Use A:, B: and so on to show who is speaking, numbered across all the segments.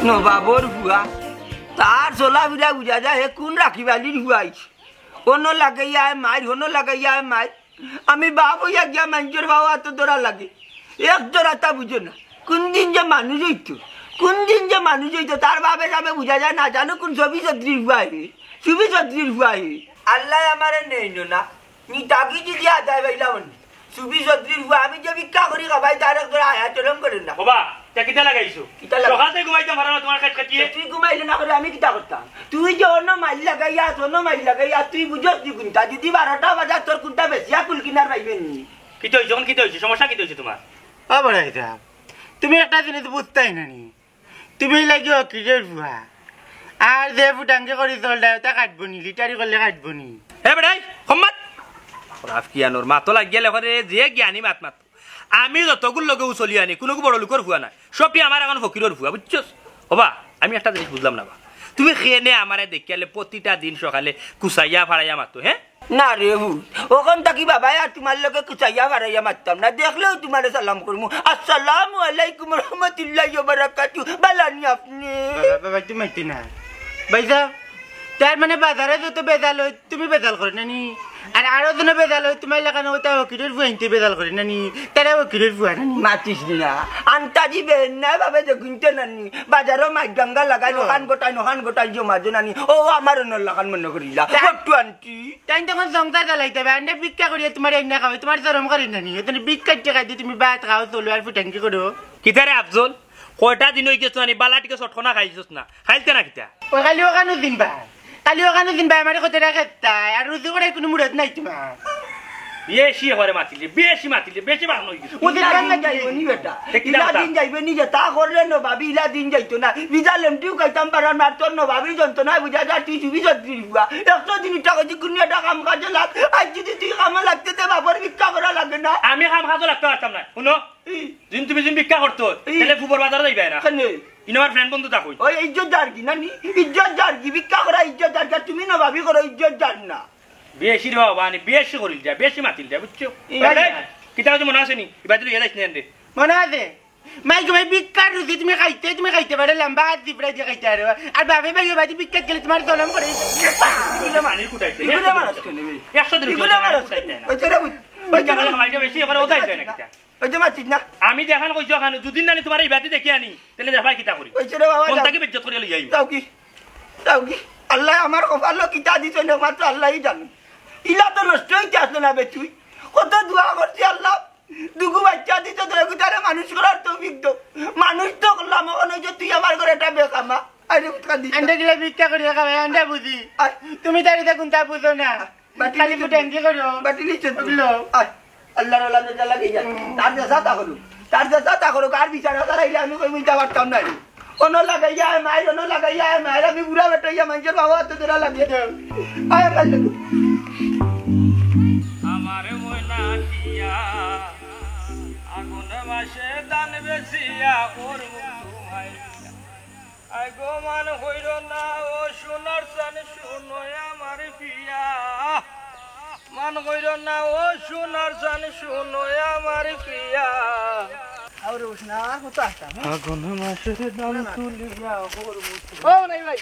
A: নবাবর হুয়া তার চলাফেরা বুঝা যায় হে কোন রাখিবালির হুয়াইছে অন্য লাগাইয়া মায়ের অন্য লাগাইয়া মায়ের আমি বাপ হইয়া গিয়া মানুষের বাবা এত দৌড়া লাগে এক জোড়াটা বুঝো না কোন দিন যে মানুষ হইতো কোন দিন যে মানুষ হইতো তার বাপের আমি বুঝা যায় না জানো কোন ছবি ছত্রিশ হুয়া হে ছবি ছত্রিশ হুয়া হে আল্লাহ আমার নেই না নি তাকে যদি আদায় পাইলাম ছবি ছত্রিশ হুয়া আমি যে ভিক্ষা করি খাবাই তার একজন আয়া চরম করেন না বাবা কিতা লাগাইছো সকালে ঘুমাইতে পারা না তোমার কাজ কাটিয়ে তুই ঘুমাইলে না করে আমি কিতা করতাম তুই যে অন্য মাইল লাগাইয়া অন্য মাইল লাগাইয়া তুই বুঝস তুই কোনটা যদি 12টা বাজার তোর কোনটা বেশি কুল কিনার পাইবেন নি কিতা হইছে যখন কিতা হইছে সমস্যা কিতা হইছে তোমার
B: বাবাইটা তুমি একটা জিনিস বুঝতাই না নি তুমি লাগিও কিজের বুয়া আর যে ফুটাঙ্গে করি চললে তা কাটবো নি লিটারি করলে কাটবো নি
A: হে বেটাই সম্মাত রাফ কিয়ানোর মাতো লাগিয়া লেখরে যে জ্ঞানী মাত মাত আমি যতগুলো লোকে উচলি আনি কোনো বড় লোকের ভুয়া নাই সবই আমার এখন ফকিরের ভুয়া বুঝছস হবা আমি একটা জিনিস বুঝলাম না বা তুমি খেয়ে আমারে দেখিয়ালে প্রতিটা দিন সকালে কুচাইয়া ফাড়াইয়া মাতো হ্যাঁ না রে ভুল ওখান থাকি বাবা আর তোমার লোকে কুচাইয়া ফাড়াইয়া মারতাম না দেখলেও তোমার সালাম করবো আসসালামু আলাইকুম রহমতুল্লাহি ওয়া বারাকাতুহু বালানি আপনি
B: বাবা তুমি মাইতি না ভাইজা তার মানে বাজারে যত বেজাল হয় তুমি বেজাল করে না নি আর আরো জনে বেজাল হয় তোমার লাগানো ওটা ওকিরের ভুয়া হিনতে বেজাল করে না নি তারা ওকিরের ভুয়া না
A: মাতিস না আন্তাজি বেন না ভাবে যে গুনতে নানি বাজারও মাই গঙ্গা লাগাই নখান গোটাই জমা নানি ও আমার অন্য লাগান মনে করিলা কটু আন্টি
B: তাই তখন সংসার চালাইতে হবে আন্ডে ভিক্ষা করিয়া তোমার এক না খাবে তোমার চরম করে না নি তুমি ভিক্ষার টাকা দিয়ে তুমি ভাত খাও চলো আর ফুটাঙ্কি করো
A: কিতারে আফজল কয়টা দিন হয়ে গেছ নানি বালাটিকে চটকনা খাইছিস না খাইতে না কিতা
B: ও খালি ওখানো দিন বা কালি ওখানে দিন ভাই আমার কত টাকা তাই আর রুজি করে কোনো মুরত নাই তোমার
A: বেশি হরে মাতিলে বেশি মান হই গেছে ওদের কাছে যাইবো নি বেটা ইলা দিন যাইবে নি যে তা করলে ন ভাবি ইলা দিন যাইতো না বিজালেম তুই কইতাম পারার মার তোর ন ভাবি জন্ত না বুঝা যা তুই সুবি সত্যি বুয়া 100 দিন টাকা দি কুনিয়া টাকা কাম কাজে লাগ আজ যদি তুই কাম লাগতে তে বাবার ভিক্ষা করা লাগে না আমি কাম কাজ লাগতে পারতাম না শুনো দিন তুমি দিন ভিক্ষা করতে তাহলে ফুবর বাজারে যাইবে না কেন ইনার ফ্রেন্ড বন্ধু থাকই ওই ইজ্জত জার কি নানি ইজ্জত জার কি ভিক্ষা করা ইজ্জত জার তুমি না ভাবি করো ইজ্জত জার না বেশি রে বাবা নি বেশি করিল যা বেশি মাতিল যা বুঝছো কিতা তো মনে আছে নি এবার তুই এলাইছ না রে
B: মনে আছে মাইক ভাই ভিক্ষা রুজি তুমি খাইতে পারে লম্বা হাত দিবরা দিয়ে খাইতে আরে আর বাবা ভাই ভাই ভিক্ষা গেলে তোমার জনম করে
A: এগুলো মানির কুটাইতে এগুলো মারাস কেন 100 দিন এগুলো মারাস ওই তোরা ওই জায়গা মাইকে বেশি করে ওদাই যায় না কিতা ওই যে মাতিস না আমি দেখান কইছো খান দুদিন নানি তোমার এই বাতি দেখি আনি তাহলে দেখাই কিতা করি ওই তোরা বাবা কোন থেকে বেজ্জত করে লই যাই তাও কি আল্লাহ আমার কপালে কিতা দিছে না মাত্র আল্লাহই জানে ইলা তো নষ্ট হইতে আসলো না বে তুই কত দোয়া করছি আল্লাহ দুগু বাচ্চা দিতে তোর গুতারে মানুষ করার তৌফিক দাও মানুষ তো করলাম মনে যে তুই আমার ঘরে এটা বেকামা আরে কাঁদি
B: আন্ডা গিলা ভিক্ষা করি খাবে আন্ডা বুঝি তুমি তারি দেখুন তা বুঝো না খালি ফুটাঙ্কি করো
A: বাটি নিচে তুললো আল্লাহর আল্লাহ যা লাগে যা তার যা তা করো কার বিচার করাইলে আমি কই বুঝতে পারতাম না অন্য লাগাইয়া মায়ের আমি বুড়া বেটাইয়া মানুষের বাবা তো তোরা লাগিয়ে দেব আয় পারলে আমার ময়না টিয়া আগুন মাসে দান বেশিয়া ওর ঘুমাই আই গো মান হইর না ও সোনার চান শুনো আমার পিয়া মান হইর না ও সোনার চান শুনো আমার পিয়া और उसना होता था আগুন মাসে দান তুলিয়া ওর ও নাই ভাই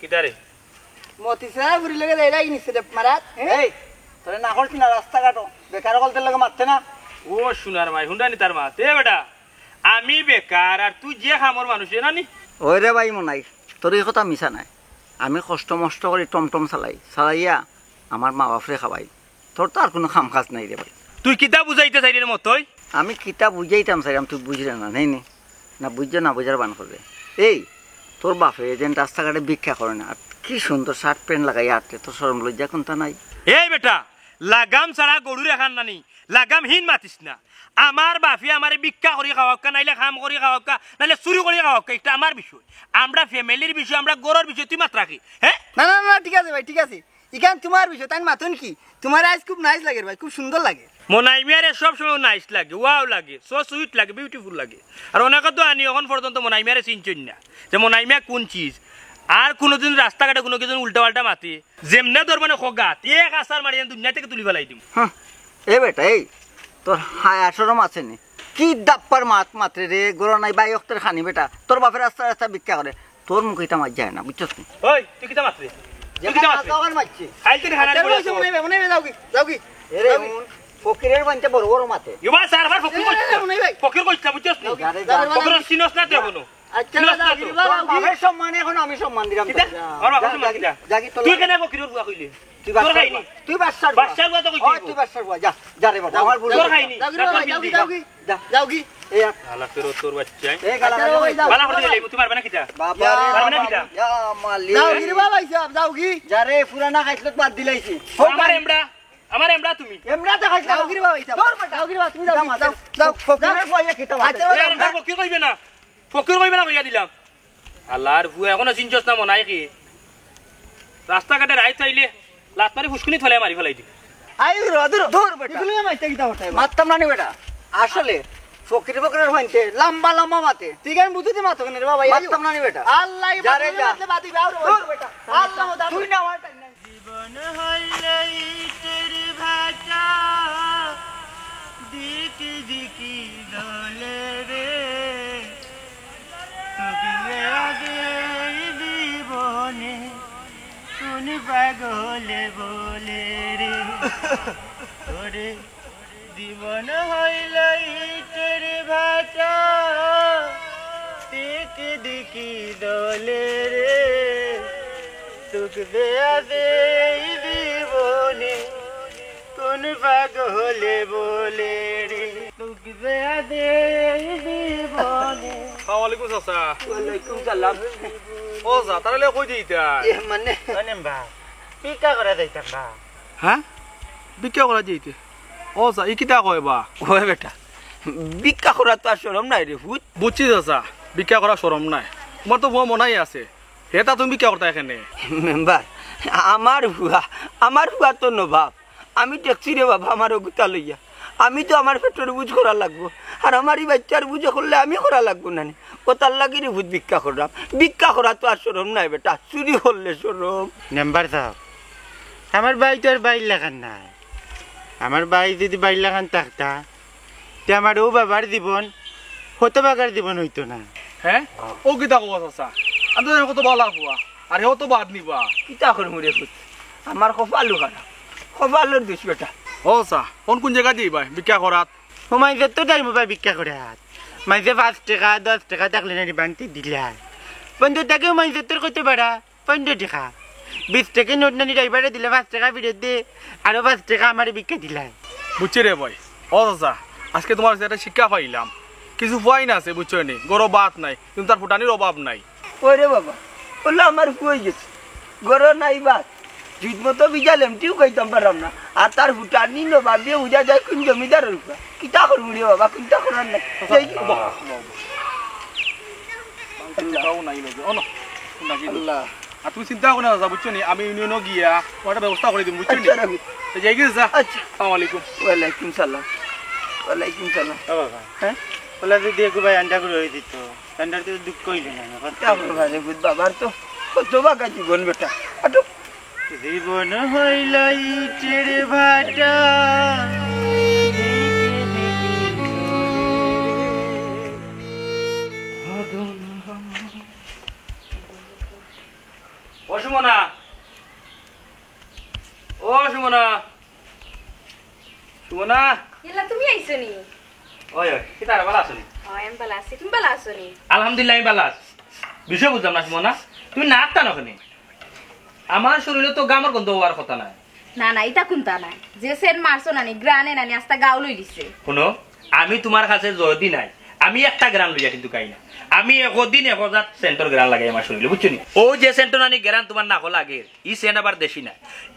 A: কিদারে মতি সাহেব উড়ি লাগে এরাই নিছে রে মারাত এই তোরে না করছিস না রাস্তা কাটো বেকার গলতে লাগে মারতে না ও সোনার ভাই হুন্ডানি তার মা তে বেটা আমি বেকার আর তুই যে খামর মানুষ না নি ওই রে ভাই মনাই তোর এই কথা মিছা নাই আমি কষ্ট মষ্ট করে টমটম চালাইয়া আমার মা বাপরে খাওয়াই তোর তো আর কোনো খাম কাজ নাই রে ভাই তুই কিতা বুঝাইতে চাইলি রে মতই আমি কিতা বুঝাইতাম চাইলাম তুই বুঝলে না নেই না বুঝছো না বুঝার বান করবে এই তোর বাপে যেন রাস্তাঘাটে ভিক্ষা করে না কি সুন্দর শার্ট প্যান্ট লাগাই আটতে তোর শরম লজ্জা কোনটা নাই এই বেটা লাগাম ছাড়া গরু রেখান নানি লাগাম হীন মাতিস না আমার বাপি আমার ভিক্ষা করে খাওয়াক্কা নাইলে খাম করে খাওয়াক্কা নাইলে চুরি করে খাওয়াক্কা এটা আমার বিষয় আমরা ফ্যামিলির বিষয় আমরা গরুর বিষয় তুই মাত রাখি হ্যাঁ না না না ঠিক আছে ভাই ঠিক আছে এখান তোমার বিষয় তাই মাতুন কি তোমার আজ খুব নাইস লাগে ভাই খুব সুন্দর লাগে মোনাইমিয়ারে সব সময় নাইস লাগে ওয়াও লাগে সো সুইট লাগে বিউটিফুল লাগে আর অনেকে তো আনি এখন পর্যন্ত মোনাইমিয়ারে চিনছই না যে মোনাইমিয়া কোন চিজ আর কোনোদিন রাস্তাঘাটে কোনো কিছু উল্টা পাল্টা মাতি যেমনে তোর মানে খগাত এক আসার মারি দুনিয়া থেকে তুলি ফেলাই দিম হ্যাঁ এ বেটা এই তোর হায় আশরম আছে নি
C: কি দাপ্পার মাত মাত্রে রে গরো নাই বাই অক্তের খানি বেটা তোর বাপের রাস্তা রাস্তা ভিক্ষা করে তোর মুখে এটা মার যায় না বুঝছস নি
A: ওই তুই কিটা মাত্রে তুই কিটা মাত্রে
C: দোকান মারছি
A: আইতে হানারে বলে
C: মনে যাও কি এরে ফকিরের বানতে বড় বড় মাতে
A: ইবা সারবার ফকির কইছ বুঝছস নি ফকির সিনস না তে কোনো
C: আচ্ছা না বাপের সম্মান এখন আমি সম্মান দিলাম
A: কিটা আর বাপের সম্মান কিটা তুই কেন ফকিরের বুয়া কইলি
C: তুই বাচ্চার
A: বুয়া তো কইছিস
C: তুই বাচ্চার বুয়া যা যা রে বাবা আমার ভুল
A: তোর খাইনি
C: যাও কি এই
A: আলা তোর বাচ্চা
C: এই গালা
A: বালা করে দিলে তুই মারবে না কিটা
C: বাবা
A: পারবে না কিটা
C: ইয়া মালি
B: যাও কি রে বাবা হিসাব যাও কি
C: যা রে পুরানা খাইছলত বাদ দিলাইছি
A: আমার এমড়া তুমি
C: এমরাতে খাইছ যাও কি রে বাবা হিসাব যাও কি রে বাবা তুমি যাও যাও ফকিরের বুয়া কিটা
A: আচ্ছা ফকির কইবে না কইয়া দিলাম আল্লাহর বুয়া এখনো চিনছস না মনাই কি রাস্তাঘাটে রাইত চাইলে লাত মারি ফুসকুনি ফেলে মারি ফেলাই দি
C: আই দূর বেটা
B: এগুলো মাইতে কিটা হটাই
C: মারতাম না নি বেটা আসলে ফকির ফকিরের হইতে লম্বা লম্বা মাতে
B: তুই কেন বুঝতে মাতো কেন রে বাবা
C: মারতাম না নি বেটা
B: আল্লাহ
C: যা রে যা।
B: বাদি বাউ
C: দূর বেটা
B: আল্লাহ
C: তুই না আমার টাইম নাই।
B: জীবন হইলেই তের ভাটা দিকি দিকি দলে রে তোকে আগে জীবনে কোন পাগলে বলে রে ওরে জীবন হইলেই তের ভাটা দিকি দিকি দলে রে সুখ দেয়া দে জীবনে কোন পাগলে বলে রে সুখ দেয়া দে জীবনে
A: আসসালামু আলাইকুম চাচা
C: ওয়ালাইকুম সালাম
A: ও যা তাহলে কই দিতা
C: এ মানে
B: মানে বা পিকা করা যাইতাম বা
A: হ্যাঁ বিক্রি করা যাইতে ও যা ই কিটা কয় বা
C: ওই বেটা ভিক্ষা করা তো আর শরম নাই রে ভূত
A: বুঝছি চাচা বিক্রি করা শরম নাই তোমার তো বুয়া মনাই আছে এটা তুমি বিক্রি করতা এখানে
C: মেম্বার আমার হুয়া তো নবাব আমি ট্যাক্সি রে বাবা আমার গুতা লইয়া আমি তো আমার পেট্রোল বুঝ করা লাগবো আর আমার এই বাচ্চার বুঝে করলে আমি করা লাগবো না ও তার লাগি রে ভূত ভিক্ষা করলাম ভিক্ষা করা তো আর শরম নাই বেটা চুরি করলে শরম
B: নাম্বার সাহেব আমার বাই তো আর বাইর লাগান নাই আমার বাই যদি বাইর লাগান থাকতা তে আমার ও বাবার জীবন হতবাগার জীবন হইতো না
A: হ্যাঁ ও কিটা কব চাচা আমি তো কত ভালো লাগবো আর হেও তো বাদ নিবা
C: কিতা করবো রে ভূত আমার কপালও খারাপ কপালের দোষ বেটা
A: ও চা কোন জায়গা দিবা বিক্রি করাত
B: মাইজে তো তার মোবাইল ভিক্ষা করে হাত মাইজে 5 টাকা 10 টাকা থাকলে না বানতে দিলা 15 টাকাও মাইজে তোর কত বাড়া 15 টাকা 20 টাকা নোট নানি ড্রাইভারে দিলে 5 টাকা ফেরত দে আরো 5 টাকা আমার ভিক্ষা দিলা
A: বুঝছি রে ভাই ও চাচা আজকে তোমার একটা শিক্ষা পাইলাম কিছু পাই না আছে বুঝছো নি গরো বাত নাই কিন্তু তার ফুটানির অভাব নাই
C: ওরে বাবা বললো আমার কই গেছে গর নাই বাদ যুদ্ধ মতো বিজালেম টিউ কইতাম পারলাম না আর তার ভুটানি নো ভাবিয়ে উজা যায় কোন জমিদারের উপর কিতা করবো রে বাবা কিতা করার নাই সেই কি আল্লাহ
A: আর তুমি চিন্তা করো না চাচা বুঝছো নি আমি ইউনিয়নও গিয়া একটা ব্যবস্থা করে দিম বুঝছো নি
C: আচ্ছা রবি
A: যাই গেছে
C: আচ্ছা
A: আসসালামু আলাইকুম
C: ওয়ালাইকুম সালাম ওয়ালাইকুম সালাম হ্যাঁ
B: বলা যদি একটু ভাই আন্ডা করে হয়ে দিত আন্ডার তো দুঃখ হইল না
C: কেমন ভাই বুঝ বাবার তো কত বাকা জীবন বেটা আটো
B: জীবন হইল ইটের ভাটা
A: ও সুমনা ও সুমনা সুমনা
D: ইলা তুমি আইছো নি
A: ওই ওই কিতা ভালো আছো নি
D: আমি ভালো আছি তুমি ভালো আছো নি
A: আলহামদুলিল্লাহ আমি ভালো আছি বিষয় বুঝলাম না সুমনা তুমি নাকটা নখনি আমার শরীরে তো গামর গন্ধ হওয়ার কথা না
D: না না এটা কোনটা না যে সেন মারছো নানি গ্রানে নানি আস্তা গাও লই দিছে
A: শুনো আমি তোমার কাছে যদি নাই আমি একটা গ্রান লইয়া কিন্তু খাই না আমি একদিন 1000 সেন্টর গ্রান লাগাই আমার শরীরে বুঝছো নি ও যে সেন্টর নানি গ্রান তোমার না হল আগে ই সেন্ট আবার দেশি না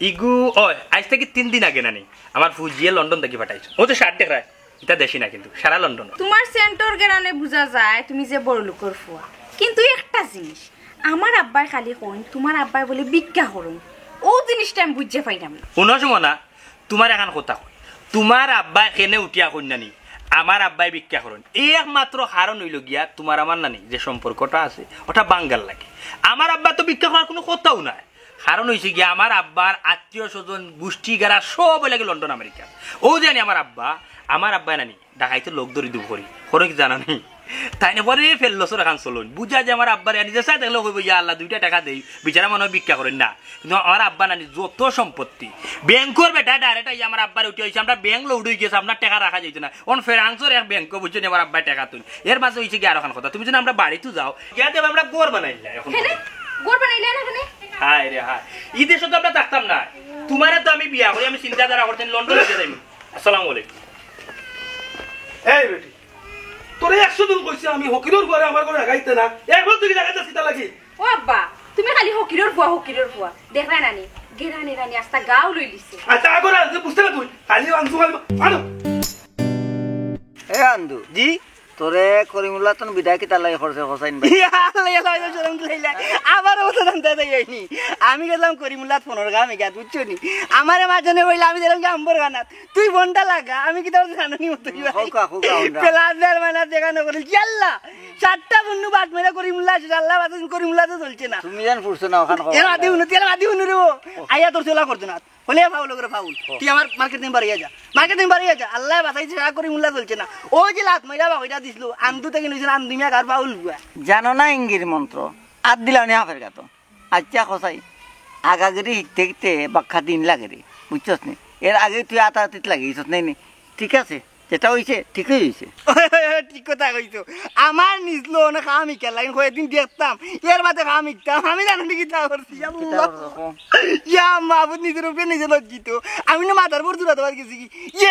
A: ইগু ওই আজ থেকে 3 দিন আগে নানি আমার ফুজিয়ে লন্ডন থেকে পাঠাইছো ও তো 60 টাকা এটা দেশি না কিন্তু সারা লন্ডন
D: তোমার সেন্টর গ্রানে বুঝা যায় তুমি যে বড় লোকের ফুয়া কিন্তু একটা জিনিস আমার আব্বাই খালি কইন তোমার আব্বাই বলে ভিক্ষা করুন ও জিনিসটা আমি বুঝতে পাইলাম না
A: শুনো সুমনা তোমার এখন কথা কই তোমার আব্বা কেনে উঠিয়া কই নানি আমার আব্বাই ভিক্ষা করেন এই একমাত্র কারণ হইল গিয়া তোমার আমার নানি যে সম্পর্কটা আছে ওটা বাঙ্গাল লাগে আমার আব্বা তো ভিক্ষা করার কোনো কথাও নাই কারণ হইছে গিয়া আমার আব্বার আত্মীয় স্বজন গোষ্ঠী গারা সব লাগে লন্ডন আমেরিকা ও জানি আমার আব্বা
E: আমার আব্বা নানি ডাকাইতে লোক ধরি দুব করি করে কি জানা নেই তাই না পরে ফেললো সর এখন চলুন বুঝা যে আমার আব্বার আনি যে চাই দেখলো কইব ইয়া আল্লাহ 2টা টাকা দেই বিচারা মনে হয় ভিক্ষা করেন না কিন্তু আমার আব্বা নানি যত সম্পত্তি ব্যাংকর বেটা ডাইরেক্ট আমার আব্বার উঠে হয়েছে আমরা ব্যাংক লোড হয়ে গেছে আপনার টাকা রাখা যাইতো না অন ফেরাংসর এক ব্যাংক বুঝছেন আমার আব্বার টাকা তুল এর মাঝে হয়েছে কি আর এখন কথা তুমি যদি আমরা বাড়িতে যাও ইয়াতে আমরা গোর বানাইলা এখন
D: গোর বানাইলে না কেন
E: হায় রে হায় এই দেশে তো আমরা থাকতাম না তোমারে তো আমি বিয়া করি আমি চিন্তাধারা করতেন লন্ডনে যেতে যাইব আসসালামু আলাইকুম
A: এই বেটি তোরে 100 দিন কইছি আমি হকিরর ঘরে আমার ঘরে গাইতে না একবার তুই জায়গাটা সিটা লাগি
D: ও আব্বা তুমি খালি হকিরর ফুয়া দেখরা নানি গেরানি রানি আস্তা গাও লই লিছে
A: আচ্ছা আগরা যে বুঝতে না তুই খালি আনসু আনো
C: এ আন্দু জি তোরে করিমুল্লাহ তন বিদায় কি তার লাগে খরচে খসাইন ভাই
B: আবার কথা জানতে যাইনি আমি গেলাম করিমুল্লাহ 15 গ্রামে গিয়া বুঝছো নি আমারে মাঝনে বইলা আমি দিলাম আম্বর গানাত তুই বনটা লাগা আমি কি তোর জানি মত প্লাজার মানে দেখানো করি জাল্লা 7টা বন্ধু বাদ মেরা করিমুল্লাহ জাল্লা বাদ করিমুল্লাহ তো চলছে না
C: তুমি জান ফুরছো না ওখান
B: এর আদি উনি রে আইয়া তোর চলা করছ না বলে ফাউল করে ফাউল তুই আমার মার্কেটিং বাড়িয়ে যা আল্লাহ বাঁচাইছে করিমুল্লাহ চলছে না ও যে লাত মাইরা বাবাইটা দিছিল আন্দু থেকে নিছিল আন্দুমিয়া কার ফাউল
C: জানো না ইঙ্গির মন্ত্র আর দিলাম নি হাফের গাতো আচ্ছা খসাই আগাগিরি শিখতে শিখতে বাক্কা দিন লাগে রে বুঝছস নি এর আগে তুই আতাতিত লাগিয়েছস নাই নি ঠিক আছে যেটা হয়েছে ঠিকই হয়েছে
B: ঠিক কথা কইছো আমার নিজলো না আমি কেলাইন কয়েকদিন দেখতাম এর বাদে আমি আমি জানো কি তা করছি ইয়া মাহবুদ নিজের উপরে নিজে লজ্জিত আমি না মাথার উপর দূরাতে পার গেছি কি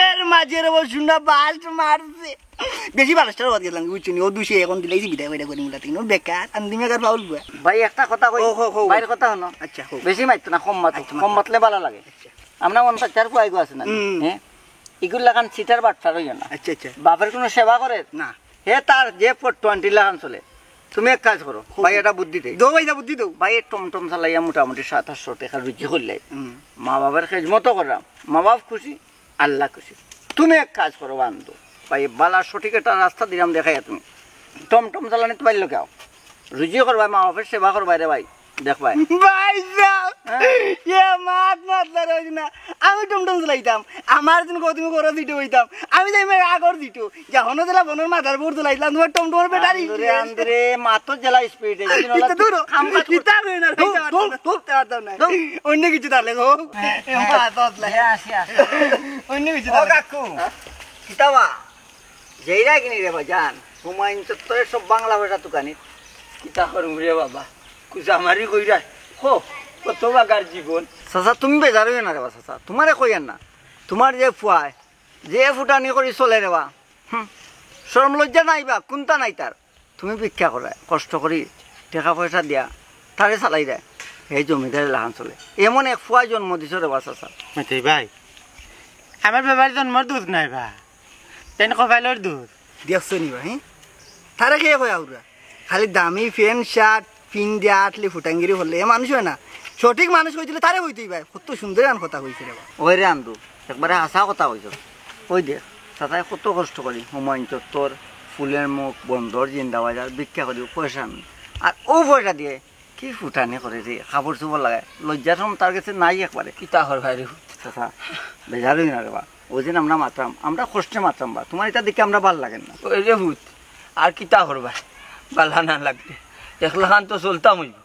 B: এর মাঝের বসুনা বাস্ট মারছে বেশি বালাস্টার বাদ গেলাম বুঝছি ও 200 এখন দিলেই বিদায় বাইরে করে মুলা তিন বেকার আন্দিমে কার ফাউল বুয়া
C: ভাই একটা কথা কই বাইরের কথা হনো
B: আচ্ছা
C: বেশি মাইতো না কম মাতলে ভালো লাগে আমরা মন চার কুয়াই গো আছে না হ্যাঁ এগুলো লাগান সিটার বাট্টার হইও না
B: আচ্ছা আচ্ছা
C: বাপের কোনো সেবা করে
B: না
C: হে তার যে 20 লাগান চলে তুমি এক কাজ করো ভাই এটা বুদ্ধি দেই
B: দো ভাই বুদ্ধি দাও
C: ভাই টমটম চালাইয়া মোটামুটি 700-800 টাকা রুজি করলে মা বাবার খেজমতো করলাম মা বাপ খুশি আল্লাহ খুশি তুমি এক কাজ করো বান্ধব ভাই বালা সঠিক একটা রাস্তা দিলাম দেখাইয়া তুমি টমটম চালানি তো পারলো কেউ রুজি করবা মা বাপের সেবা করবা রে ভাই দেখ ভাই
B: ভাই মাত না আমি টমটম চালাইতাম আমার দিন তুমি করো দিতে হইতাম আমি যাই আগর দিত যখন দিলা বনের মাথার উপর চালাইতাম তোমার টমটমের ব্যাটারি
C: আন্দরে মাত্র জেলা স্পিড
B: অন্য কিছু তাহলে গো অন্য কিছু
C: কাকু কিতাবা যেইরা কিনি রে বাজান হুমায়ুন চত্বরের সব বাংলা ভাষা দোকানি কিতা করুম রে বাবা কুচামারি কইরা হো কত বাগার জীবন চাচা তুমি বেজার হইও না রে বা চাচা তোমারে কইয়ান না তোমার যে ফুয়ায় যে ফুটানি করে চলে রে বা শরম লজ্জা নাই বা কোনটা নাই তার তুমি ভিক্ষা করে কষ্ট করি টাকা পয়সা দিয়া তারে চালাই দেয় এই জমিদারে লাহান চলে এমন এক ফুয়ায় জন্ম দিছ রে বা চাচা
B: ভাই আমার বাবার জন্মর দুধ নাই বা তেন কপাইলর দুধ দেখছো নি ভাই তারা খেয়ে কয় আউরা খালি দামি প্যান্ট শার্ট পিন দিয়ে আটলে ফুটাঙ্গিরি হলে এ মানুষ হয় না সঠিক মানুষ হয়েছিল তারে হইতেই ভাই কত সুন্দর আন কথা হয়েছে রে
C: ওই রে আন্দু একবারে হাসা কথা হয়েছ ওই দেখ চাচাই কত কষ্ট করি হুমায়ুন চত্বর ফুলের মুখ বন্দর জিন্দাবাজার ভিক্ষা করি পয়সা আনি আর ও পয়সা দিয়ে কি ফুটানি করে রে কাপড় চোপড় লাগায় লজ্জার সম তার কাছে নাই একবারে কিতা হর ভাই রে চাচা বেজারই না রে বা ওই দিন আমরা মাত্রাম আমরা কষ্টে মাত্রাম বা তোমার এটা দেখে আমরা ভাল লাগেন না
F: ওই রে ভূত আর কিতা করবা বালা না লাগবে একলা খান তো চলতাম হইব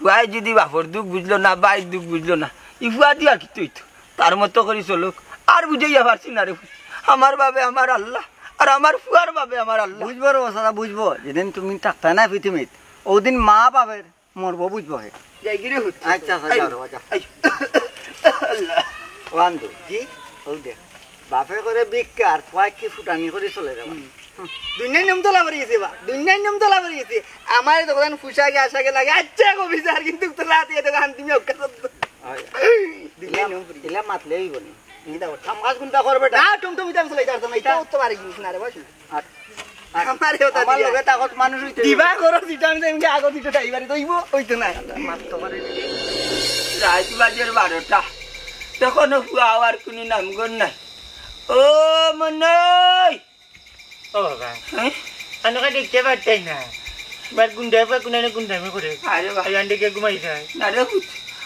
F: ফুয়াই যদি বাপর দুঃখ বুঝলো না বাইর দুঃখ বুঝলো না ই ফুয়া দিয়ে আর কি তুই তো তার মতো করে চলুক আর বুঝাইয়া পারছি না রে আমার বাবে আমার আল্লাহ আর আমার ফুয়ার বাবে আমার আল্লাহ
C: বুঝবো রে চাচা বুঝবো যেদিন তুমি থাকতে না পৃথিবীত ওদিন মা বাবের মরবো বুঝবো হে
B: যাই গিরে হুত
C: আচ্ছা বান্ধু কি ও দেখ বাপে করে ভিক্ষার ফুয়াই কি ফুটানি করে চলে যাবা
B: দুনিয়ার নিয়ম তোলা বেরিয়েছে বা দুনিয়ার নিয়ম তোলা বেরিয়েছে আমার দোকান ফুসাকে আশাকে লাগে আচ্ছা কবি স্যার কিন্তু তোলা দিয়ে দোকান তুমি ওকে দুনিয়ার নিয়ম
C: দিলা মাতলে হইব নি
B: কাম কাজ কোনটা করবে না টুমটুম ইতাম চলে যার সময় এটা তো পারি না রে বাসু আমার ওটা
C: আমার লগে তাকত মানুষ হইতে
B: দিবা করো দিটা আমি এমনি আগো দিটা টাইবারি দইব হইতো না
C: মারতে পারে
F: রাত বাজের 12টা তখনও ফুয়া আর কোনো নামগণ নাই ও মনই
B: ও ভাই আনকা দেখতে পারতাই না বার গুন্ডাই পা গুন্ডাই করে
F: আরে ভাই
B: আন্ডে কে ঘুমাই যায়
F: না রে ভূত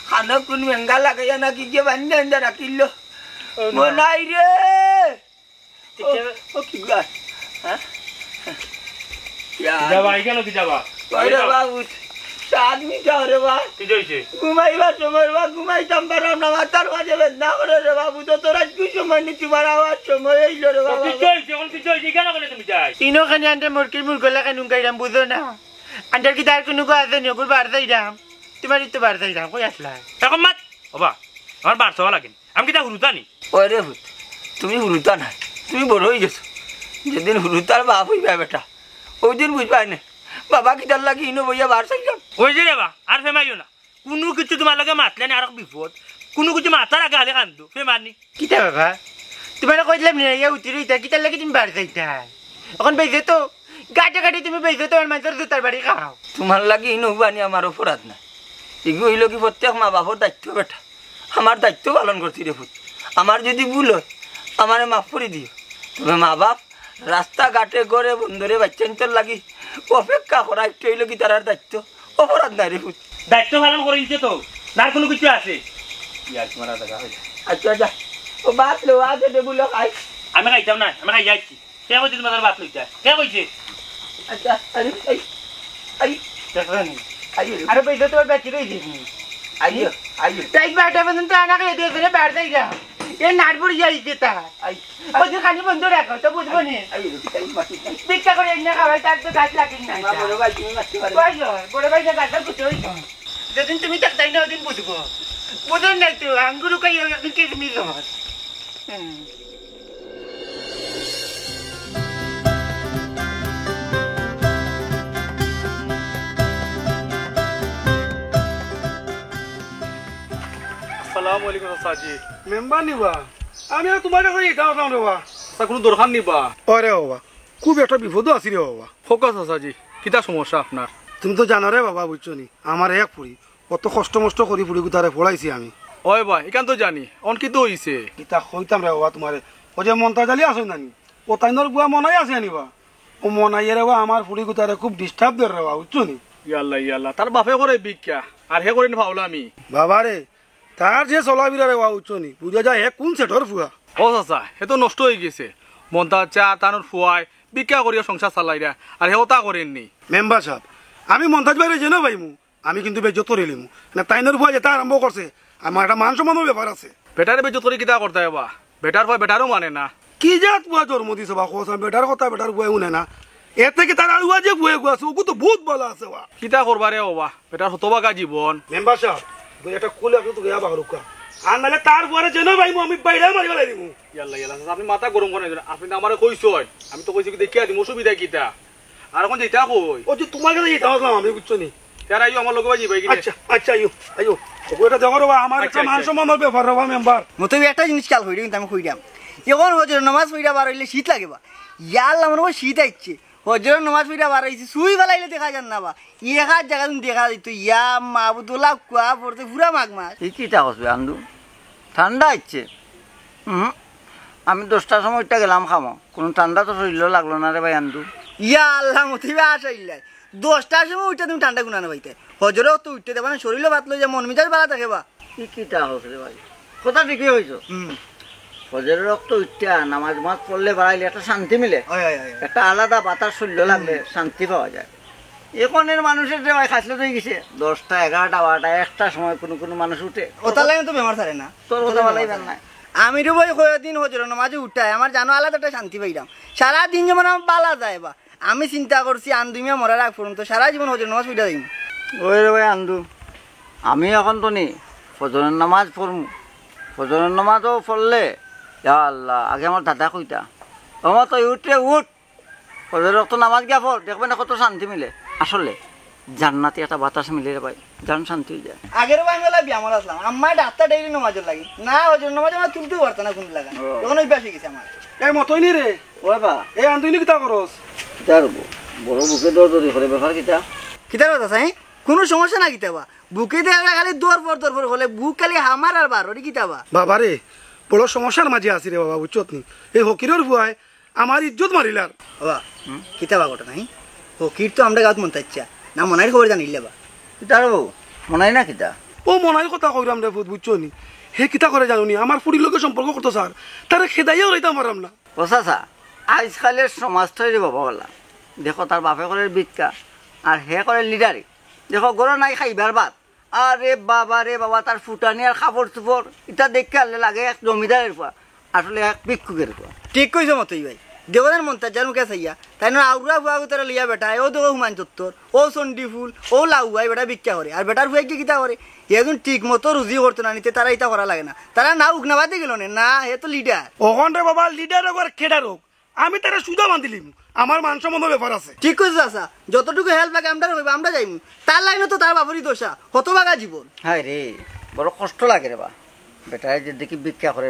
F: খানা কোন মেঙ্গা লাগাইয়া নাকি যে বান্ধে আন্দা রাখিল মনাই রে
C: ও কি গা হ্যাঁ
E: যাবা কেন কি যাবা
C: ওরে বাবু সাত মিটার রে বা
E: কি হইছে
C: ঘুমাইবার সময় বা ঘুমাইতাম পারলাম না মাথার মাঝে বেদনা করে রে বাবু তো তোরা কি সময় নি তোমার আওয়াজ সময় এইলো রে বাবা
E: কি হইছে কোন কি হইছে কেন করে তুমি যাই
B: ইনো খানি আন্টার মুরগির মুরগলা খানি উঙ্কাইরাম বুঝো না আন্টার কি তার কোনো আছে নি ওগুলো বার যাইরাম তোমার তো বার যাইরাম কই আসলা
E: এখন মাত বাবা আমার বার চাওয়া লাগে আমি কি তা হুরুতানি
C: ওরে ভূত তুমি হুরুতা না তুমি বড় হয়ে গেছো যেদিন হুরুতার বাপ হইবা বেটা ওই দিন বুঝবাই না বাবা কিটার লাগি ইনো বইয়া বার চাইলাম
E: ওই যে রে বা আর ফেমাইও না কোনো কিছু তোমার লাগে মাতলে না আর বিপদ কোনো কিছু মাথার আগে হালে কান্দো ফেমানি
B: কিতা বাবা তোমার কইলাম না ইয়া উঠি রইতা কিতার লাগি তুমি বার যাইতা এখন বেজে তো গাটে গাটে তুমি বেজে তো মানুষের জুতার বাড়ি খাও
C: তোমার লাগি ইনো বানি আমার অপরাধ না এগুলো হইল কি প্রত্যেক মা বাপর দায়িত্ব বেটা আমার দায়িত্ব পালন করছি রে ভূত আমার যদি ভুল হয় আমার মাফ করে দিও তবে মা বাপ রাস্তাঘাটে গড়ে বন্ধুরে বাচ্চান্তর লাগি অপেক্ষা করা একটু হইল কি তার দায়িত্ব অপরাধ নাই রে ভূত
E: দায়িত্ব পালন করে দিচ্ছে তো না কোনো কিছু আছে ইয়ার তোমার টাকা হইছে
C: আচ্ছা আচ্ছা ও বাত লো আছে টেবুল খাই
E: আমি খাইতাম না আমি খাই যাচ্ছি কে কইছে তোমার বাত লইতা কে কইছে
C: আচ্ছা আরে এই আই
B: দেখনি
C: আই
B: আর বেজে তো বাকি রইছে
C: আইও আইও
B: তাই বাটা পর্যন্ত আনা করে দিয়ে ফেলে বার যাইরাম এ নাটপুর যাইছে তা
C: আই
B: ওই যে খানি বন্ধ রাখো তো বুঝবো নি
C: আইও তাই মাটি
B: ভিক্ষা করে এনে খাওয়াই তার তো গাছ লাগিন না
C: মা বড় ভাই তুমি মাটি পারে
B: বড় ভাই গাছটা কুচে হইতো যেদিন তুমি তাই না ওদিন বুঝবো বুঝুন নাই তো আঙ্গুরু কাই একদিন কে মিল
A: আসসালামু আলাইকুম চাচি মেম্বার নিবা আমি আর তোমার কাছে এটা আসলাম রে বাবা তা কোনো দরকার নিবা
G: আরে বাবা খুব একটা বিপদ আছি রে বাবা
A: ফোকাস চাচি কিটা সমস্যা আপনার
G: তুমি তো জানো রে বাবা বুঝছো নি আমার এক পুরি কত কষ্ট মষ্ট করি পুরি তারে পড়াইছি আমি
A: ওই ভাই এখান তো জানি অন কি তো হইছে
G: কিতা কইতাম রে বাবা তোমারে ও যে মনটা জালি আসো নানি ও তাইনর বুয়া মনাই আছে আনিবা ও মনাই রে বাবা আমার পুরি তারে খুব ডিস্টার্ব দে রে বাবা বুঝছো নি
A: ইয়াল্লা ইয়াল্লা তার বাপে করে ভিক্ষা আর হে করে ভাবলা আমি
G: বাবা রে তার যে চলাবিরা রে বাবা বুঝছো নি বুঝা যায় হে কোন সেটর ফুয়া
A: ও চাচা হে তো নষ্ট হয়ে গেছে মনটা চা তানোর ফুয়াই ভিক্ষা করিয়া সংসার চালাইরা আর হেও তা করেননি
G: মেম্বার সাহেব আমি মন্তাজ বাইরে জেনে পাইমু আমি কিন্তু বেজত করিলিমু না তাইনর ফুয়া যেটা আরম্ভ করছে আমার একটা মান সম্মানের ব্যাপার আছে
A: বেটারে বেজত করে কিতা করতে বা বেটার ভয় বেটারও মানে না
G: কি জাত বুয়া জন্ম দিছে বা কোসা বেটার কথা বেটার বুয়া উনে না এর থেকে তার আলুয়া যে বুয়ে গুয়া আছে ওগু তো বহুত ভালো আছে বা
A: কিতা করবা রে বাবা বেটার হতবাগা জীবন
G: মেম্বার সাহেব তুই এটা খুলে আপনি তোকে আবার রুকা আর নালে তার বুয়ারে জেনে পাইমু আমি বাইরে মারি ফেলাই দিমু
A: ইয়াল্লা ইয়াল্লা চাচা, আপনি মাথা গরম করেন আপনি তো আমারে কইছই আমি তো কইছি কি দেখিয়া দিম অসুবিধা কিতা আর এখন যেটা কই
G: ও যে তোমার কাছে যেতে আসলাম আমি বুঝছো নি
A: তার আইও আমার লগে বাজি ভাই কি
G: আচ্ছা আচ্ছা আইও আইও ওটা দেখো রে আমার একটা মান সম্মানের ব্যাপার রে মেম্বার
F: মতো একটা জিনিস খেয়াল করি কিন্তু আমি কইরাম এখন হজর নামাজ পড়া বার হইলে শীত লাগে বা ইয়ার আমার শীত আইছে হজর নামাজ পড়া বার হইছে সুই ফেলাইলে দেখা যান না বা এক হাত জায়গা তুমি দেখা দিত ইয়া মাহবুদুল্লাহ কুয়া পড়তে পুরা মাঘ মাস এই কিটা কসবে আন্দু ঠান্ডা আইছে আমি 10টার সময় উঠটা গেলাম খামো কোনো ঠান্ডা তো শরীর লাগলো না রে ভাই আন্দু ইয়া আল্লাহ মতিবে আসাইলাই 10টার সময় উঠতে তুমি ঠান্ডা গুনানো ভাইতে হজরেও তো উঠতে দেবা না শরীরও বাতলো যে মন মিজাজ ভালো থাকে বা কিটা হচ্ছে রে ভাই কথা ঠিকই হয়েছো ফজরের রক্ত উঠতে নামাজ মাজ পড়লে বাড়াইলে একটা শান্তি মিলে একটা আলাদা বাতাস শরীর লাগলে শান্তি পাওয়া যায় এখনের মানুষের যে ভাই খাসলে হয়ে গেছে 10টা 11টা 12টা একটা সময় কোনো কোনো মানুষ উঠে ওটার লাগে তো বেমার থাকে না তোর কথা ভালোই বেন না আমি তো ভাই কয়েকদিন হজরের নামাজে উঠাই আমার জানো আলাদা একটা শান্তি পাইলাম সারাদিন যেমন আমার বালা যায় বা আমি চিন্তা করছি আন্দুমিয়া মরার আগ পর্যন্ত সারা জীবন হজরের নামাজ উঠা দিই ওই রে ভাই আন্দু আমি এখন তো নি ফজরের নামাজ পড়মু ফজরের নামাজও পড়লে আল্লাহ আগে আমার দাদা কইতা আমার তো উঠে উঠ ফজরের রক্ত নামাজ গিয়া পড় দেখবেন কত শান্তি মিলে আসলে জান্নাতে একটা বাতাস মিলে রে ভাই জান শান্তি হয়ে যায় আগের ভাই মেলা ব্যায়াম আসলাম আমার ডাক্তার ডেইলি নামাজের লাগে না হজর নামাজ আমার তুলতে পারতো না কোন লাগা তখন অভ্যাস হয়ে গেছে আমার
G: এই মতই নি রে
F: ওই বা
G: এই আন্দুইনি কিতা করস
F: কিতা রব বড় বুকে দৌড় করে ব্যাপার কিতা কিতা কথা চাই কোনো সমস্যা না কিতা বা বুকে দেখা খালি দৌড় পর হলে বুক খালি হামার আর বার ওরে কিতা বা
G: বাবা রে বড় সমস্যার মাঝে আছি রে বাবা বুঝছত নি এই হকিরের ভুয়ায় আমার ইজ্জত মারিলার
F: বাবা কিতা বা ঘটনা হকির তো আমরা গাঁত মনতে ইচ্ছা না মনাইর খবর জানিলে বা কিতা রব মনাই না কিতা
G: ও মনাই কথা কইরাম রে ভূত বুঝছো নি হে কিতা করে জানুনি আমার ফুড়ির লোকের সম্পর্ক করতো স্যার তারে খেদাইয়াও রইতাম পারলাম না
C: ও চাচা আজকালের সমাজটাই রে বাবা বলা দেখো তার বাপে করে ভিক্ষা আর হে করে লিডারে দেখো গরো নাই খাইবার বাদ আরে বাবা তার ফুটানি আর কাপড় চোপড় এটা দেখে আনলে লাগে এক জমিদারের পা আসলে এক ভিক্ষুকের পা ঠিক কইছো মতই ভাই দেওয়ানের মনটা জানো কে চাইয়া তাই না আউরা ফুয়া তারা লিয়া বেটা ও দেখো হুমান চত্বর ও চন্ডি ফুল ও লাউয়াই বেটা ভিক্ষা করে আর বেটার ফুয়াই কি কিতা করে এখন ঠিক মতো রুজি করতো না নিতে তারা ইটা করা লাগে না তারা না উগনাবাদে গেল না হে তো লিডার
G: ওখান রে বাবা লিডার হোক আর খেডার হোক আমি তারা সুদা বান্ধিলিম আমার মান সম্বন্ধ ব্যাপার আছে
C: ঠিক কইছো চাচা যতটুকু হেল্প লাগে আমরা হইব আমরা যাইমু তার লাইনে তো তার বাপরই দোষা হতবাগা জীবন হ্যাঁ রে বড় কষ্ট লাগে রে বা বেটায় যে দেখি ভিক্ষা করে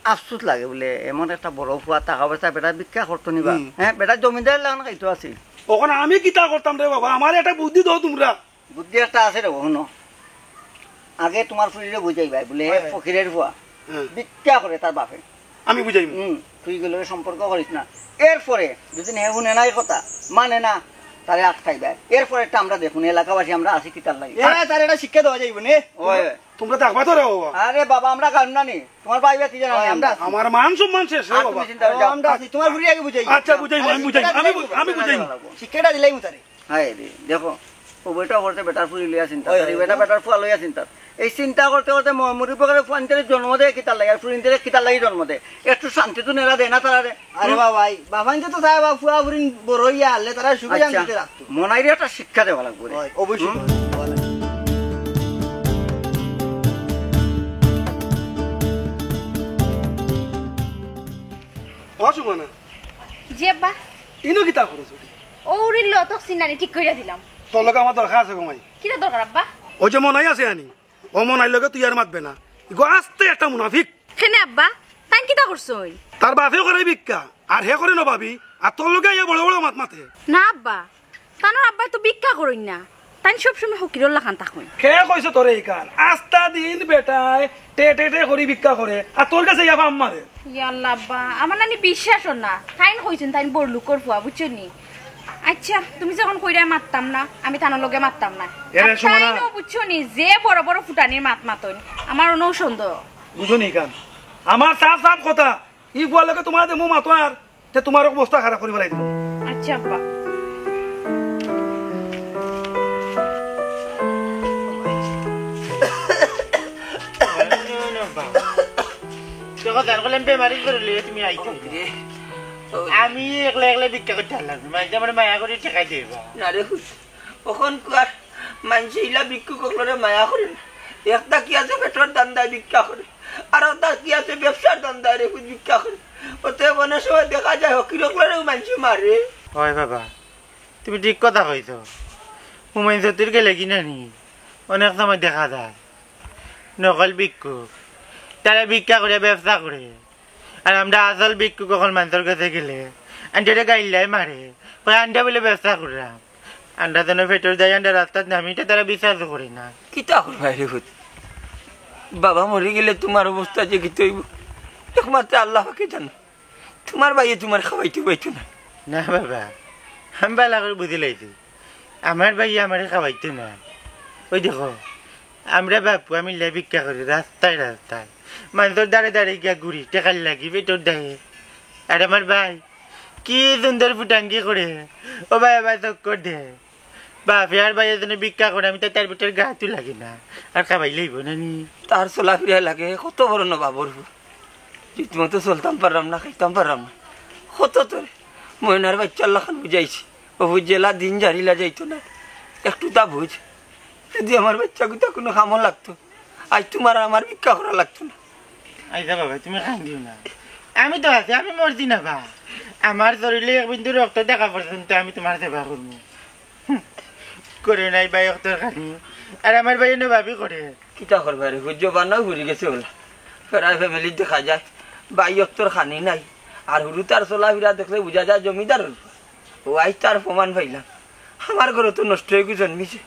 C: আফসোস লাগে বলে এমন একটা বড় ফুয়া টাকা পয়সা বেটা ভিক্ষা করতো নিবা হ্যাঁ বেটা জমিদার লাগানো খাইতো আছে
G: ওখানে আমি কিতা করতাম রে বাবা আমার একটা বুদ্ধি দাও তোমরা
C: বুদ্ধি একটা আছে রে শুনো আগে তোমার ফুলিরে বুঝাই ভাই বলে ফকিরের ফুয়া ভিক্ষা করে তার বাপে
G: আমি বুঝাইম
C: তুই গেলে সম্পর্ক করিস না এরপরে যদি নেহুনে নাই কথা মানে না তারে আটকাই দেয় এরপরে একটা আমরা দেখুন এলাকাবাসী আমরা আসি কি তার লাগে তার এটা শিক্ষা দেওয়া যাইব নে
G: তোমরা দেখবা তো রে বাবা
C: আরে বাবা আমরা কারণ না নি তোমার পাইবে কি জানো আমরা
G: আমার মান সম্মান শেষ রে বাবা
C: আমরা আসি তোমার ঘুরি আগে বুঝাই
G: আচ্ছা বুঝাইম আমি বুঝাইম
C: শিক্ষাটা দিলাই মুতারে হ্যাঁ রে দেখো ও বেটা করতে বেটার ফুরি লইয়া চিন্তা বেটা বেটার ফুয়া লইয়া চিন্তা এই চিন্তা করতে করতে মুড়ি প্রকারে ফুয়ান্তারে জন্ম দেয় কিতার লাগে আর ফুরিনতারে কিতার লাগি জন্ম দেয় একটু শান্তি তো নেলা দেয় না তারা আরে বাবাই বাবাইতে তো তাই বাবা ফুয়া ফুরিন বড় হইয়া আনলে তারা সুখে জানতে রাখতো মনাইরে একটা শিক্ষা দেওয়া লাগবে অবশ্যই
G: অসুমানা
D: জি আব্বা
G: ইনো কিতা করেছো
D: ও উড়িল তো সিনারি ঠিক কইরা দিলাম
G: তোর লগে আমার দরকার আছে ঘুমাই
D: কিটা দরকার আব্বা
G: ওই যে মনাই আছে আনি ও মনাই লগে তুই আর মাতবে না গো আস্তে একটা মুনাফিক
D: কেনে আব্বা তাই কিটা করছই
G: তার বাপে করে ভিক্ষা আর হে করে নবাবি আর তোর লগে ইয়া বড় বড় মাত মাতে
D: না আব্বা তানোর আব্বা তো ভিক্ষা করই না তাই সব সময় হকিরল লাখান থাকুন
G: কে কইছো তোরে এই কান আস্তা দিন বেটায় টে টে টে করি ভিক্ষা করে আর তোর কাছে ইয়া বাম মারে
D: ইয়াল্লা আব্বা আমার নানি বিশ্বাস না তাই কইছেন তাই বড় লুকর ফুয়া বুঝছনি আচ্ছা তুমি যখন কইরা মারতাম না আমি তানোর লগে মারতাম না
G: এরে সুমনা
D: বুঝছনি যে বড় বড় ফুটানির মাত মাতন আমার অনৌ সুন্দর
G: বুঝো নি কান আমার সাফ সাফ কথা ই বুয়া লগে তোমার যে মু মাতোয়ার তে তোমার অবস্থা খারাপ করি বলাই দিল
D: আচ্ছা আব্বা
B: আমি একলা একলা ভিক্ষা করতে পারলাম মাঝে আমার মায়া করে ঠেকাই দেবা
C: না রে ওখন কুয়ার মানুষ ইলা ভিক্ষু কখনো মায়া করে না একটা কি আছে পেট্রোল দান্দায় ভিক্ষা করে আর ওটা কি আছে ব্যবসার দান্দায় রে ভিক্ষা করে ওতে মনে সময় দেখা যায় হকিরকলেও মানুষ মারে
B: হয় বাবা তুমি ঠিক কথা কইছ হুমায়ুন চতুর গেলে কিনা নি অনেক সময় দেখা যায় নকল ভিক্ষুক তারা ভিক্ষা করে ব্যবসা করে আর আমরা আসল ভিক্ষুক কখন মানুষের কাছে গেলে আন্ডারে গাইলাই মারে ওই আন্ডা বলে ব্যবসা করলাম আন্ডা যেন ফেটর যায় আন্ডা রাস্তার নামিটা তারা বিশ্বাস করি না
C: কিতা করবা রে বাবা মরে গেলে তোমার অবস্থা যে কি তৈব একমাত্র আল্লাহকে জানো তোমার ভাইয়ে তোমার খাওয়াইতে পাইতো না
B: না বাবা আমি ভালো করে বুঝে লাইছি আমার ভাই আমার খাওয়াইতো না ওই দেখো আমরা বাপু আমি ভিক্ষা করি রাস্তায় রাস্তায় মানুষের দাঁড়ে দাঁড়িয়ে গিয়া ঘুরি টেকার লাগি পেটর দেয় আর আমার ভাই কি সুন্দর ফুটাঙ্গি করে ও ভাই ভাই চক্কর দে বাপে আর ভাইয়ের জন্য ভিক্ষা করে আমি তার পেটের গাঁতও লাগে না আর খাবাই লইব না নি
C: তার চলাফেরা লাগে কত বড় না বাবর রীতিমতো চলতাম পারলাম না খাইতাম পারলাম না কত তোর ময়নার বাচ্চা লাখান বুঝাইছি ও বুঝেলা দিন জারিলা যাইতো না একটু তা বুঝ যদি আমার বাচ্চা গুতা কোনো খামো লাগতো আজ তোমার আমার ভিক্ষা করা লাগতো না
B: আইসা বাবা তুমি কান্দিও না আমি তো আছি আমি মরছি না বা আমার শরীরে এক বিন্দু রক্ত দেখা পর্যন্ত আমি তোমার সেবা করবো করে নাই ভাই অক্তর খানি আর আমার ভাই ভাবি করে
C: কিতা করবা রে সূর্য বানাও ঘুরি গেছে ওলা ফেরাই ফ্যামিলি দেখা যায় বাই অক্তর খানি নাই আর হুরু তার চলাফেরা দেখলে বোঝা যায় জমিদার ও আজ তার প্রমাণ পাইলাম আমার ঘরে তো নষ্ট হয়ে জন্মিছে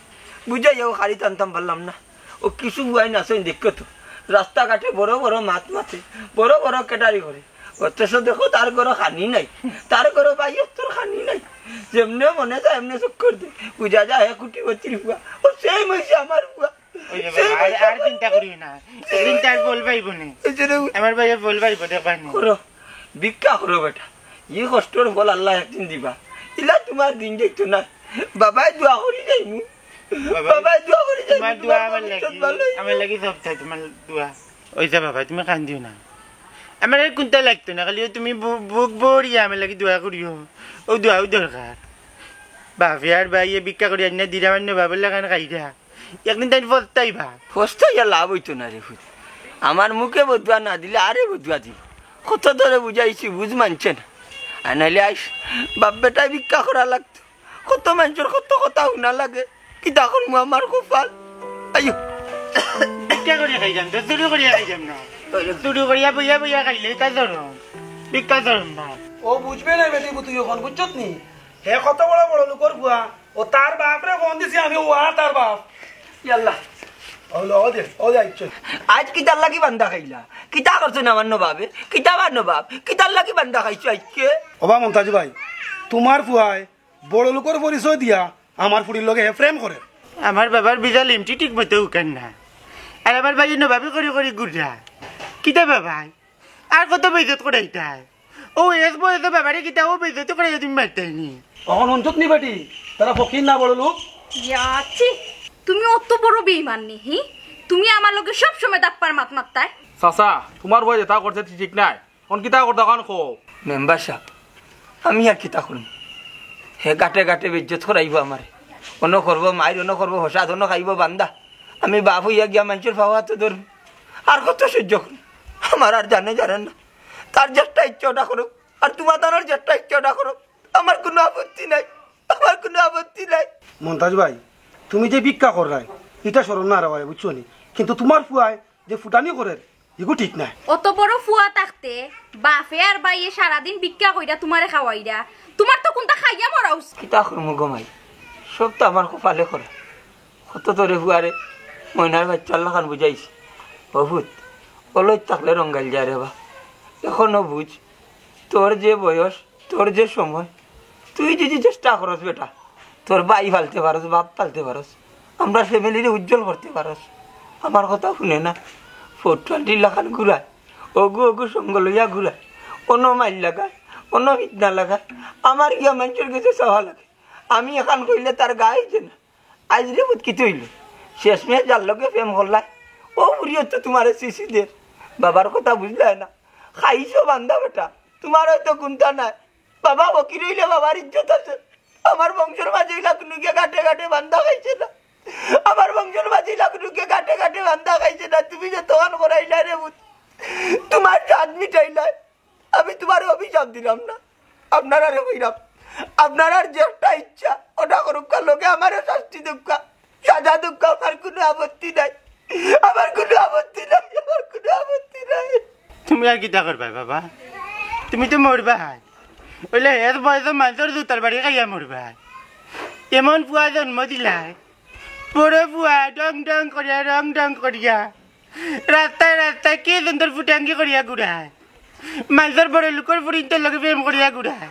C: বুঝাইয়াও খালি টানতাম পারলাম না ও কিছু বুয়াই নাচেন দেখো তো রাস্তাঘাটে বড় বড় মাত মাতে বড় বড় কেটারি করে অথচ দেখো তার ঘরে খানি নাই তার ঘরে বাই অক্তর খানি নাই যেমনে মনে যায় এমনি চক্কর দে বুঝা যায় কোটি বত্রিশ বুয়া ও সেই মহিষে আমার বুয়া
B: আর চিন্তা করি না একদিন তার বল পাইব না আমার ভাইয়া বল পাইব দেখবানি
C: করো
F: ভিক্ষা করো বেটা ই কষ্টর ফল আল্লাহ একদিন দিবা ইলা তোমার দিন দেখতো না বাবাই দোয়া করি যাইমু বাবাই দোয়া করি যাইমু
B: তোমার দোয়া আমার লাগি সব চাই তোমার দোয়া ওইসা বাবা তুমি কান্দিও না আমার আর কোনটা লাগতো না খালি তুমি বুক বড়িয়া আমার লাগি দোয়া করিও ও দোয়াও দরকার বাপে আর ভাইয়ে ভিক্ষা করি আনিয়া দিরা মান্য বাবার লাগান খাইরা একদিন তাই ফস্তাই ভাব
F: ফস্ত ইয়া লাভ হইতো না রে খুদ আমার মুখে বদুয়া না দিলে আরে বদুয়া দিব কত ধরে বুঝাইছি বুঝ মানছে না আর নাইলে আইস বাপ বেটাই ভিক্ষা করা লাগতো কত মানুষের কত কথা শুনা লাগে কিতা করবো আমার কপাল আইও
B: ভিক্ষা করিয়া খাই যাম তো চুরি করিয়া খাই যাম না চুরি করিয়া বইয়া বইয়া খাইলে তা ধরম ভিক্ষা ধরম না
G: ও বুঝবে না বেটি তুই এখন বুঝছত নি হে কত বড় বড় লোকর বুয়া ও তার বাপ রে ফোন দিছি আমি ও তার বাপ
F: ইয়াল্লা
G: ও দে আইছ
F: আজ কিতার লাগি বান্দা খাইলা কিতা করছো না আমার নবাবে কিতা বার নবাব কিতার লাগি বান্দা খাইছো আজকে
G: ওবা মমতাজ ভাই তোমার ফুয়ায় বড় লোকর পরিচয় দিয়া আমার ফুড়ির লগে হে প্রেম করে
B: আমার বাবার বিজা লিমটি ঠিক মতো উকান না আর আমার ভাই নভাবে করি করি গুড়া কিতা বাবাই আর কত বেজত করাইতাই ও এস বয়সে বাবারে কিতা ও বেজত করাই তুমি মারতাইনি
G: তখন অঞ্চত নি বেটি তারা ফকির না বড় লোক
D: ইয়াছি তুমি অত বড় বেঈমান নি হি তুমি আমার লগে সব সময় দাপ্পার মাত মারতাই
A: চাচা তোমার বই যেটা করছে ঠিক নাই কোন কিতা করতে কান খো
F: মেম্বার সাহেব আমি আর কিতা করুন হে গাটে গাটে বেজ্জত করাইব আমারে অন্য করবো মায়ের অন্য করবো হসাদ অন্য খাইব বান্দা আমি বাপ হইয়া গিয়া মানুষের ভাবা তো ধরুন আর কত সহ্য করুন আমার আর জানেন না তার যেটা ইচ্ছাটা করুক আর তোমার তার যেটা ইচ্ছাটা করুক আমার কোনো আপত্তি নাই আমার কোনো আপত্তি নাই
G: মমতাজ ভাই তুমি যে ভিক্ষা কর রায় এটা স্মরণ না রায় বুঝছো নি কিন্তু তোমার ফুয়ায় যে ফুটানি করে এগু ঠিক নাই
D: অত বড় ফুয়া থাকতে বাপে আর বাইয়ে সারাদিন ভিক্ষা কইরা তোমারে খাওয়াইরা তোমার তো কোনটা খাইয়া মরা উচিত
F: কিতা করবো গমাই সব তো আমার কপালে করে কত তোরে হুয়ারে ময়নার বাচ্চার লাখান বুঝাইছি বহুত অলই থাকলে রঙ্গাইল যায় রে বা এখনো বুঝ তোর যে বয়স তোর যে সময় তুই যদি চেষ্টা করস বেটা তোর ভাই ফালতে পারস বাপ ফালতে পারস আমরা ফ্যামিলিরে উজ্জ্বল করতে পারস আমার কথা শুনে না 420 লাখান ঘুরায় অগু সঙ্গ লইয়া ঘুরায় অন্য মাইল লাগায় অন্য ফিটনা লাগায় আমার গিয়া মানুষের কাছে চাওয়া লাগে আমি এখন কইলে তার গায়ে যে না আজ রে বুধ কিছু হইল শেষমেশ যার লগে প্রেম করলাই ও বুড়িও তো তোমার শিশুদের বাবার কথা বুঝলে না খাইছো বান্ধা বেটা তোমার হয়তো কোনটা নাই বাবা বকির হইলে বাবার ইজ্জত আছে আমার বংশের মাঝে লাখনুকে ঘাটে ঘাটে বান্ধা খাইছে না আমার বংশের মাঝে লাখনুকে ঘাটে ঘাটে বান্ধা খাইছে না তুমি যে তখন করাইলা রে বুধ তোমার চাঁদ মিটাইলাই আমি তোমার অভিশাপ দিলাম না আপনারা রে বইরাম আপনার আর যেটা ইচ্ছা ওটা করুক লোকে আমারও শাস্তি দুঃখ সাজা দুঃখ আমার কোনো আপত্তি নাই আমার কোনো আপত্তি নাই আমার কোনো আপত্তি নাই
B: তুমি আর কিতা করবা বাবা তুমি তো মরবা ওইলে এর বয়সে মানুষের জুতার বাড়ি খাইয়া মরবা এমন পুয়া জন্ম দিলাই বড় পুয়া ডং করিয়া রাস্তায় রাস্তায় কে সুন্দর ফুটাঙ্গি করিয়া ঘুরায় মানুষের বড় লোকের ফুরিনটার লগে প্রেম করিয়া ঘুরায়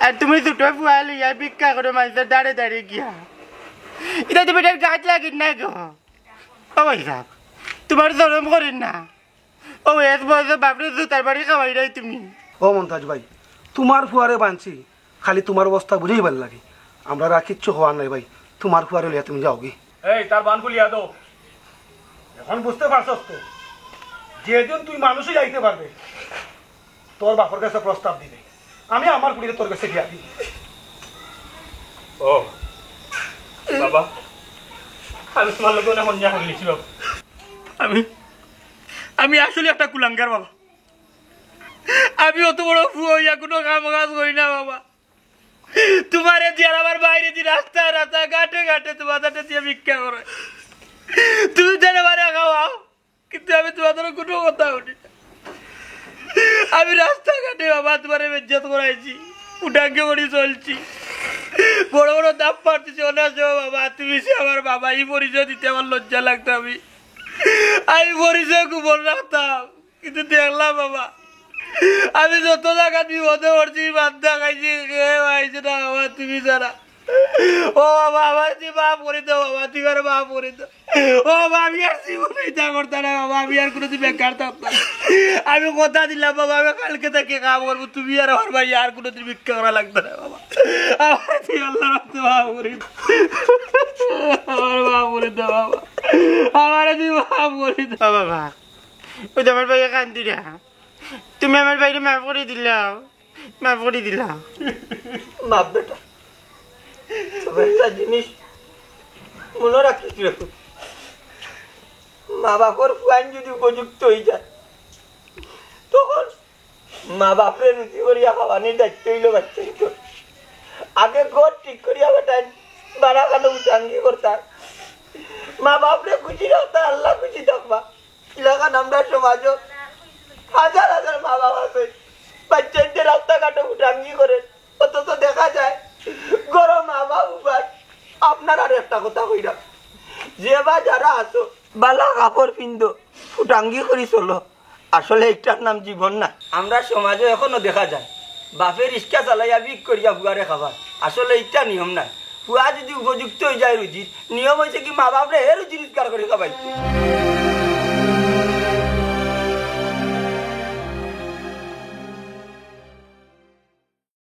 B: আর তুমি দুটো পুয়া লইয়া ভিক্ষা করো মানুষের দাঁড়ে দাঁড়িয়ে গিয়া এটা তুমি এটার গাছ লাগিন না গো ও ভাই সাহেব তোমার জরম করেন না ও এস বয়সে বাপরে জুতার বাড়ি খাওয়াই নাই তুমি
G: ও মমতাজ ভাই তোমার ফুয়ারে বানছি খালি তোমার অবস্থা বুঝেই ভাল লাগে আমরা আর কিচ্ছু হওয়ার নাই ভাই তোমার ফুয়ারে লিয়া তুমি যাও গে
A: এই তার বান খুলিয়া দাও
G: এখন বুঝতে পারছস তো যেদিন তুই মানুষই যাইতে পারবে তোর বাপর কাছে প্রস্তাব দিবে আমি আমার কুড়িতে তোর কাছে গিয়া দিই
A: ও বাবা আমি তোমার লোক এখন যা করলেছি বাবা আমি আসলে একটা কুলাঙ্গার বাবা আমি অত বড় ফুয়া কোনো কাম কাজ করি না বাবা তোমার দিয়ে আমার বাইরে দিয়ে রাস্তায় রাস্তায় ঘাটে ঘাটে তোমার দিয়ে ভিক্ষা করে তুমি জানে বারে খাওয়াও কিন্তু আমি তোমার কোনো কথা বলি না আমি রাস্তাঘাটে বাবা তোমার বেজ্জত করাইছি উঠাঙ্গে করে চলছি বড় বড় দাম পারতেছি অনার্স বাবা তুমি সে আমার বাবা এই পরিচয় দিতে আমার লজ্জা লাগতো আমি পরিচয় গোপন রাখতাম কিন্তু দেখলাম বাবা আমি যত জায়গা বিপদে পড়ছি বান্ধা খাইছি কেউ আইছে না বাবা তুমি ছাড়া
F: ও বাবা আমার তুই মাফ করে দাও বাবা, তুই আর মাফ করে দাও। ও বাবা আমি আর জীবনে ইচ্ছা করতাম না বাবা, আমি আর কোনোদিন বেকার থাকতাম। আমি কথা দিলাম বাবা, আমি কালকে থেকে কাম করবো, তুমি আর আমার বাড়ি আর কোনোদিন ভিক্ষা করা লাগতো না বাবা। আমার তুই আল্লাহ রাখতে মাফ করে দাও, আমার মাফ করে দাও বাবা, আমার তুই মাফ করে দাও
B: বাবা। ওই তো আমার ভাইয়া কান্দি রা, তুমি আমার বাইরে মাফ করে দিলাও, মাফ করে দিলাও।
F: মাপ বেটা, তবে একটা জিনিস মনে রাখিস রেখো, মা বাপর ফুয়াইন যদি উপযুক্ত হয়ে যায় তখন মা বাপের রুচি করিয়া খাওয়ানোর দায়িত্ব হইল বাচ্চা। আগে ঘর ঠিক করিয়া বেটাই বাড়া কানো উঠাঙ্গি করতাম, মা বাপরে খুশি রাখতা, আল্লাহ খুশি থাকবা। এলাকান আমরা সমাজ হাজার হাজার মা বাপ আছে বাচ্চাদের রাস্তাঘাটে উঠাঙ্গি করে, অথচ দেখা যায় গরম মা বাপ উপায়। আপনার আর একটা কথা কইরা, যে বা যারা আছো বালা কাপড় পিন্ধো, ফুটাঙ্গি করি চলো, আসলে একটার নাম জীবন না। আমরা সমাজে এখনো দেখা যায় বাপের রিক্সা চালাইয়া বিক করিয়া বুয়ারে খাবার, আসলে এটা নিয়ম না। বুয়া যদি উপযুক্ত হয়ে যায় রুজির, নিয়ম হয়েছে কি মা বাপরে হে রুজি রোজগার করে খাবাই।